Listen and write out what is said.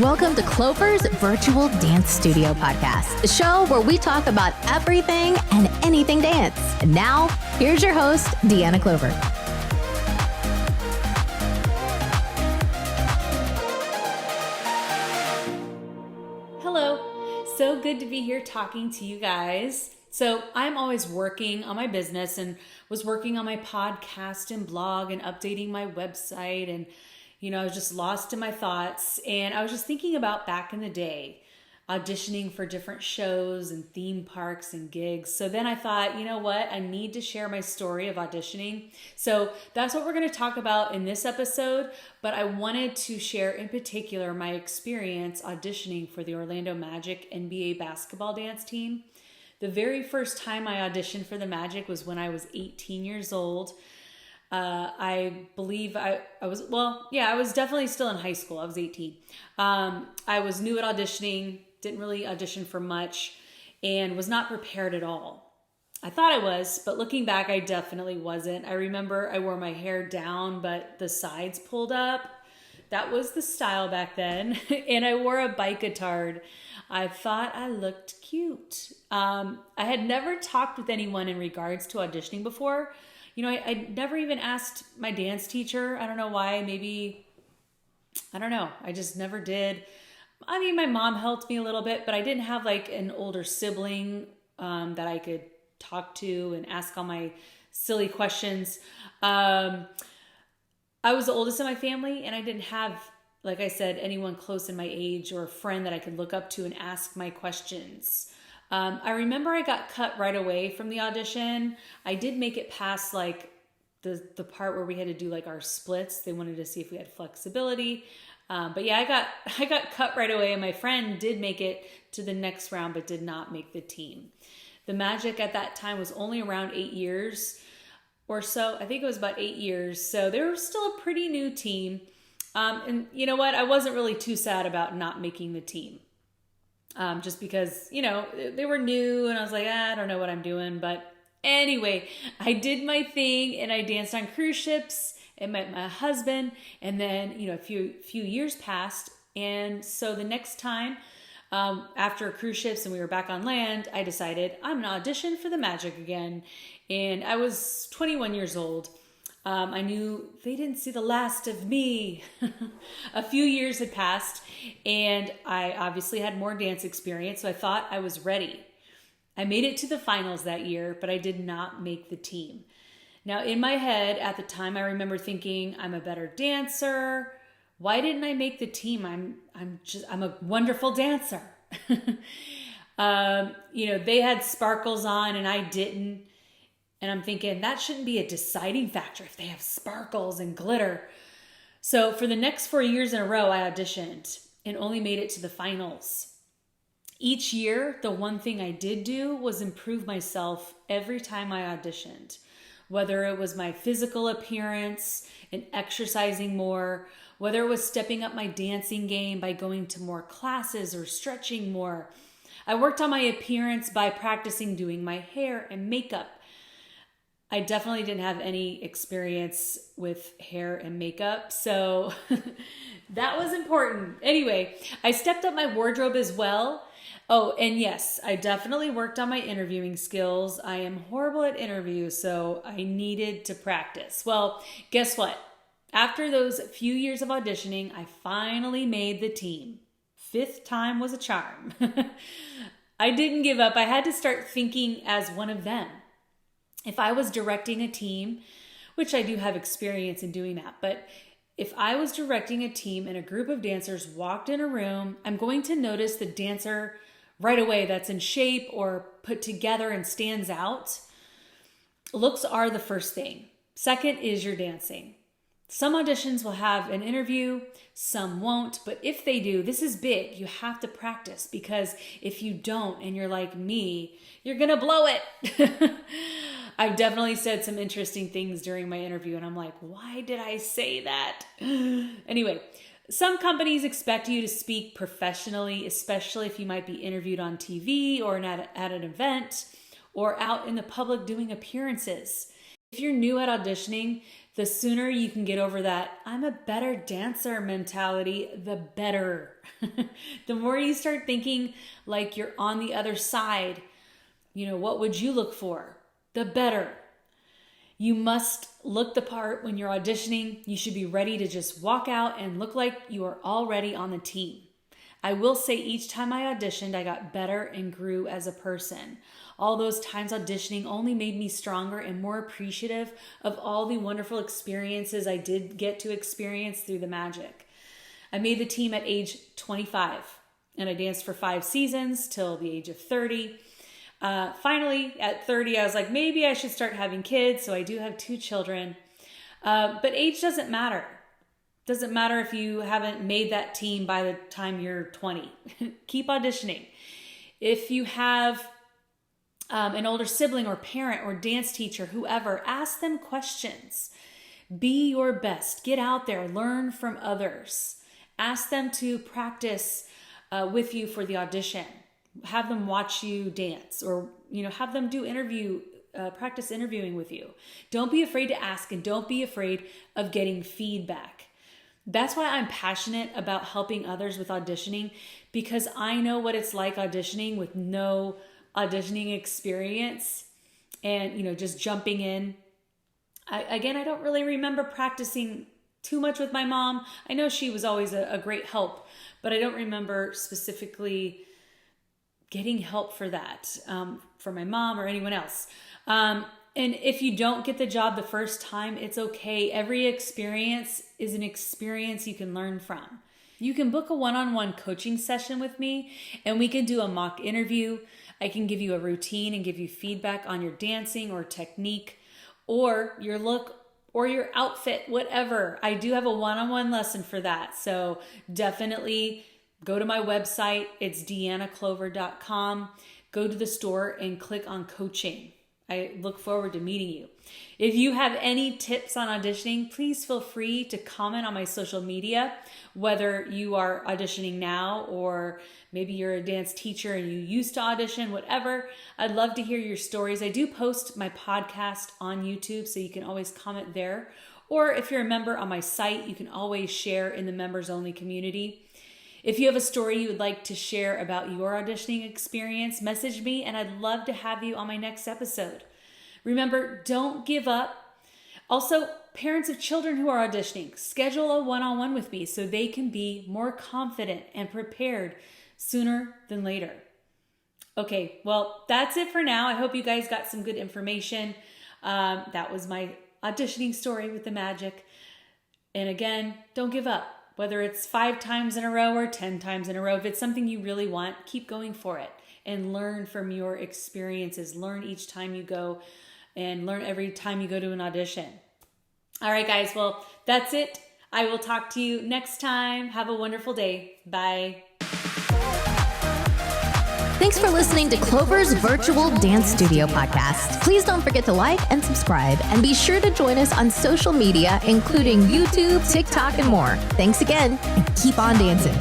Welcome to Clover's Virtual Dance Studio Podcast, a show where we talk about everything and anything dance. And now, here's your host, Deanna Clover. Hello, so good to be here talking to you guys. So I'm always working on my business and was working on my podcast and blog and updating my website, and I was just lost in my thoughts, and I was just thinking about back in the day, auditioning for different shows and theme parks and gigs. So then I thought, you know what? I need to share my story of auditioning. So that's what we're going to talk about in this episode, but I wanted to share in particular my experience auditioning for the Orlando Magic NBA basketball dance team. The very first time I auditioned for the Magic was when I was 18 years old. I believe I was definitely still in high school. I was 18. I was new at auditioning, didn't really audition for much, and was not prepared at all. I thought I was, but looking back, I definitely wasn't. I remember I wore my hair down, but the sides pulled up. That was the style back then. And I wore a bike-a-tard. I thought I looked cute. I had never talked with anyone in regards to auditioning before. I never even asked my dance teacher. I don't know why. I don't know. I just never did. I mean, my mom helped me a little bit, but I didn't have like an older sibling that I could talk to and ask all my silly questions. I was the oldest in my family, and I didn't have, like I said, anyone close in my age or a friend that I could look up to and ask my questions. I remember I got cut right away from the audition. I did make it past like the part where we had to do like our splits. They wanted to see if we had flexibility. But yeah, I got cut right away, and my friend did make it to the next round, but did not make the team. The Magic at that time was only around 8 years or so. I think it was about 8 years. So they were still a pretty new team. And you know what? I wasn't really too sad about not making the team. Just because, they were new, and I was like, I don't know what I'm doing. But anyway, I did my thing, and I danced on cruise ships and met my husband. And then, a few years passed. And so the next time, after cruise ships and we were back on land, I decided I'm going to audition for the Magic again. And I was 21 years old. I knew they didn't see the last of me. A few years had passed, and I obviously had more dance experience, so I thought I was ready. I made it to the finals that year, but I did not make the team. Now, in my head at the time, I remember thinking, I'm a better dancer. Why didn't I make the team? I'm a wonderful dancer. They had sparkles on and I didn't. And I'm thinking that shouldn't be a deciding factor if they have sparkles and glitter. So for the next 4 years in a row, I auditioned and only made it to the finals. Each year, the one thing I did do was improve myself every time I auditioned. Whether it was my physical appearance and exercising more, whether it was stepping up my dancing game by going to more classes or stretching more. I worked on my appearance by practicing doing my hair and makeup. I definitely didn't have any experience with hair and makeup, so that was important. Anyway, I stepped up my wardrobe as well. Oh, and yes, I definitely worked on my interviewing skills. I am horrible at interviews, so I needed to practice. Well, guess what? After those few years of auditioning, I finally made the team. 5th time was a charm. I didn't give up. I had to start thinking as one of them. If I was directing a team, which I do have experience in doing that, but if I was directing a team and a group of dancers walked in a room, I'm going to notice the dancer right away that's in shape or put together and stands out. Looks are the first thing. Second is your dancing. Some auditions will have an interview, some won't, but if they do, this is big. You have to practice, because if you don't and you're like me, you're gonna blow it. I've definitely said some interesting things during my interview, and I'm like, why did I say that? Anyway, some companies expect you to speak professionally, especially if you might be interviewed on TV or at an event or out in the public doing appearances. If you're new at auditioning, The sooner you can get over that I'm a better dancer mentality, the better. The more you start thinking like you're on the other side, what would you look for? The better. You must look the part when you're auditioning. You should be ready to just walk out and look like you are already on the team. I will say each time I auditioned, I got better and grew as a person. All those times auditioning only made me stronger and more appreciative of all the wonderful experiences I did get to experience through the magic. I made the team at age 25 and I danced for 5 seasons till the age of 30. Finally, at 30, I was like, maybe I should start having kids. So I do have 2 children. But age doesn't matter. Doesn't matter if you haven't made that team by the time you're 20. Keep auditioning. If you have an older sibling or parent or dance teacher, whoever, ask them questions. Be your best. Get out there. Learn from others. Ask them to practice with you for the audition. Have them watch you dance, or have them do practice interviewing with you. Don't be afraid to ask, and don't be afraid of getting feedback. That's why I'm passionate about helping others with auditioning, because I know what it's like auditioning with no auditioning experience and, just jumping in. I don't really remember practicing too much with my mom. I know she was always a great help, but I don't remember specifically getting help for that for my mom or anyone else. And if you don't get the job the first time, it's okay. Every experience is an experience you can learn from. You can book a one-on-one coaching session with me and we can do a mock interview. I can give you a routine and give you feedback on your dancing or technique or your look or your outfit, whatever. I do have a one-on-one lesson for that. So definitely go to my website. It's deannaclover.com. Go to the store and click on coaching. I look forward to meeting you. If you have any tips on auditioning, please feel free to comment on my social media, whether you are auditioning now or maybe you're a dance teacher and you used to audition, whatever. I'd love to hear your stories. I do post my podcast on YouTube, so you can always comment there. Or if you're a member on my site, you can always share in the members only community. If you have a story you would like to share about your auditioning experience, message me and I'd love to have you on my next episode. Remember, don't give up. Also, parents of children who are auditioning, schedule a one-on-one with me so they can be more confident and prepared sooner than later. Okay, well, that's it for now. I hope you guys got some good information. That was my auditioning story with the magic. And again, don't give up. Whether it's 5 times in a row or 10 times in a row, if it's something you really want, keep going for it and learn from your experiences. Learn each time you go and learn every time you go to an audition. All right, guys. Well, that's it. I will talk to you next time. Have a wonderful day. Bye. Thanks for listening to Clover's Virtual Dance Studio podcast. Please don't forget to like and subscribe, and be sure to join us on social media, including YouTube, TikTok, and more. Thanks again, and keep on dancing.